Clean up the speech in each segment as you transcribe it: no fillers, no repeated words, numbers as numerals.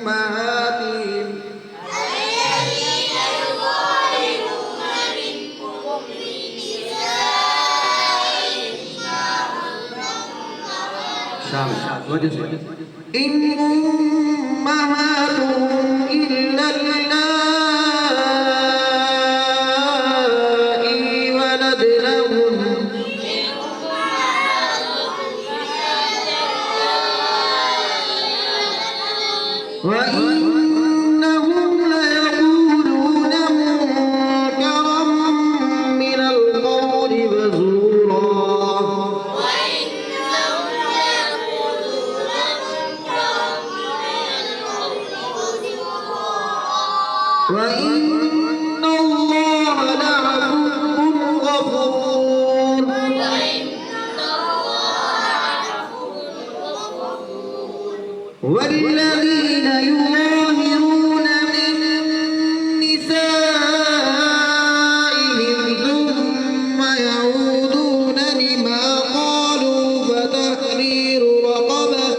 أمهاتهم الذين يظاهرون منكم من نسائهم إن أمهاتهم إلا اللائي ولدنهم وإنهم ليقولون منكرا من القول وزورا وإن الله لعفو غفور والذين يظاهرون من نسائهم ثم يعودون لما قالوا فتحرير رقبة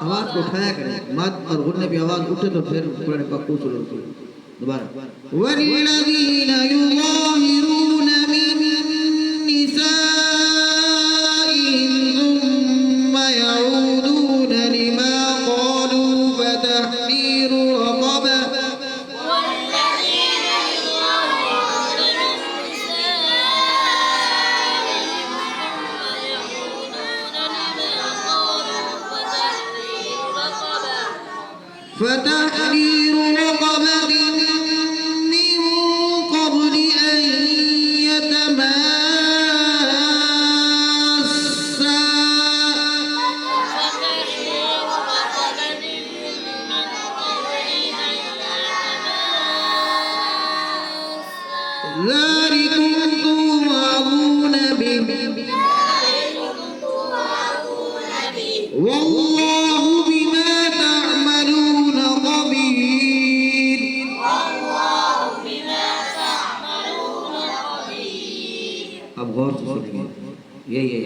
आवाज को उठाया करें मत और गुन्ने भी आवाज उठे तो फिर कुरान का कुछ दोबारा वल्लज़ीन युज़ाहिरून मिन निसाइहिम थुम्मा यऊदून लिमा क़ालू فتحرير رقبة فتحرير رقبة من قبل أن يتماسا ذلكم توعظون به والله بما تعملون خبير अब गौर से सुनिए ये